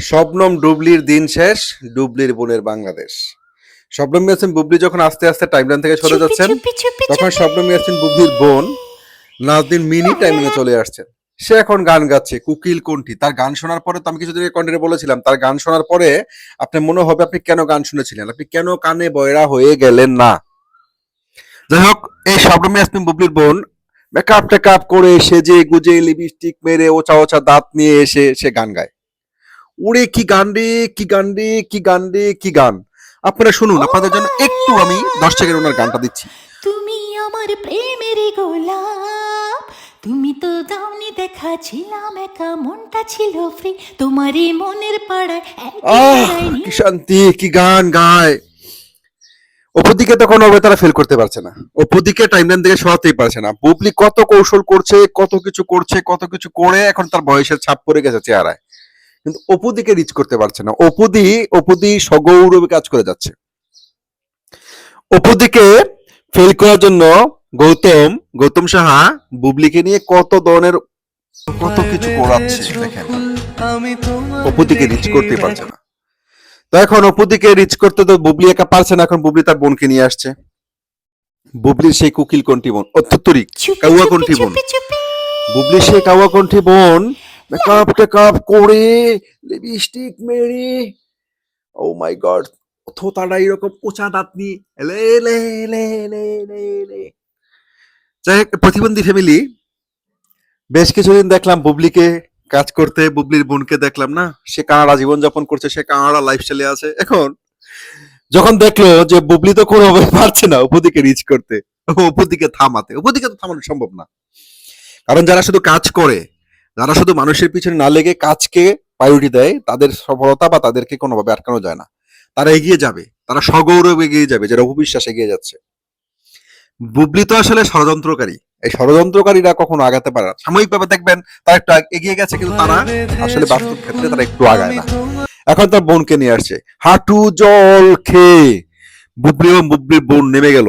শবনম ডুবলির দিন শেষ, ডুবলির বোনের বাংলাদেশ। শবনম ইয়াসমিন বুবলি যখন আস্তে আস্তে টাইমলাইন থেকে সরে চুপি যাচ্ছেন, চুপি চুপি তখন চুপি। শবনম ইয়াসমিন বুবলির বোন নাজনীন মিনি টাইমলাইনে চলে আসছেন। সে এখন গান গাচ্ছে কুকিল কণ্ঠী। তার গান শোনার পরে তো আমি কিছুদিন আগে কন্টেন্টে বলেছিলাম, তার গান শোনার পরে আপনার মনে হবে আপনি কেন গান শুনেছিলেন, আপনি কেন কানে বয়রা হয়ে গেলেন না। যাই হোক, এই শবনম ইয়াসমিন বুবলির বোন মেকআপ টেকআপ করে সেজে গুজে লিপস্টিক মেরে ওচা ওচা দাঁত নিয়ে এসে সে গান গায়। ওরে কি গান রে, কি গান রে, কি গান রে, কি গান! আপনারা শুনুন, ও আপনাদের জন্য একটু মায়া, আমি 10 সেকেন্ড ওনার গানটা দিচ্ছি। তুমি আমার প্রেমের গোলাপ, তুমি তো দাওনি দেখা, ছিলাম একা, মনটা ছিল ফ্রি, তোমারই মনের পাড়ায় একই আহ হারায়নি। কি শান্তি, কি গান গায়! অপরদিকে তো কোনোভাবে তারা ফেল করতে পারছে না, অপরদিকে টাইমলাইন থেকে সরাতেই পারছে না। বুবলি কত কৌশল করছে, কত কিছু করছে, কত কিছু করে এখন তার বয়সের ছাপ পড়ে গেছে চেহারায়, কিন্তু অপুদিকে রিচ করতে পারছে না। অপুদি সগৌরবে কাজ করে যাচ্ছে। অপুদিকে ফেল করার জন্য গৌতম সাহা বুবলিকে নিয়ে কত ধরনের কত কিছু করাচ্ছে দেখেন, অপুদিকে রিচ করতে পারছে না। তো এখন অপুদিকে রিচ করতে তো বুবলি একা পারছে না, এখন বুবলি তার বোনকে নিয়ে আসছে। বুবলির সেই কুকিল কণ্ঠী বোন, অত্যুত্তরিক চুপি কাউয়া চুপি কণ্ঠী বোন, চুপি চুপি। বুবলির সেই কাউয়া কণ্ঠী বোন মেকআপ টেকআপ করে লিপস্টিক মেরে, ও মাই গড, থোতাটা এরকম উঁচা দাঁত নিয়ে লে লে লে লে লে লে। যাই হোক, প্রতিবন্ধী ফ্যামিলি বেশ কিছুদিন দেখলাম বুবলিকে কাজ করতে, বুবলির বোনকে দেখলাম না, সে কানাডা জীবনযাপন করছে, সে কানাডা লাইফস্টাইলে আছে। এখন যখন দেখলো যে বুবলি তো কোনোভাবে পারছে না অপুদিকে রিচ করতে, অপুদিকে থামাতে, অপুদিকে তো থামানো সম্ভব না। কারণ যারা শুধু কাজ করে, যারা শুধু মানুষের পিছনে না লেগে কাজকে প্রায়োরিটি দেয়, তাদের সফলতা বা তাদেরকে কোনোভাবে আটকানো যায় না। তারা এগিয়ে যাবে, তারা সগৌরবে এগিয়ে যাবে, যারা অপবিশ্বাস এগিয়ে যাচ্ছে। বুবলি তো আসলে ষড়যন্ত্রকারী, এই ষড়যন্ত্রকারীরা কখনো আগাতে পারে না। সাময়িকভাবে দেখবেন তারা একটু এগিয়ে গেছে, কিন্তু তারা আসলে বাস্তব ক্ষেত্রে তারা একটু আগায় না। এখন তার বোনকে নিয়ে আসছে, হাঁটু জল খেয়ে বুবলি এবং বুবলির বোন নেমে গেল,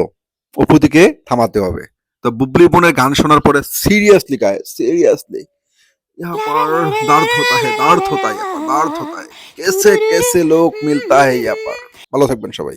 অপুদিকে থামাতে হবে। তো বুবলির বোনের গান শোনার পরে সিরিয়াসলি গায়, সিরিয়াসলি यहाँ লা লা पर লা লা লা दर्द होता है, লা दर्द লা होता লা। है, यहाँ पर दर्द होता है, कैसे তুরুরু। कैसे लोग मिलता है यहाँ पर। ভালো থাকবেন সবাই।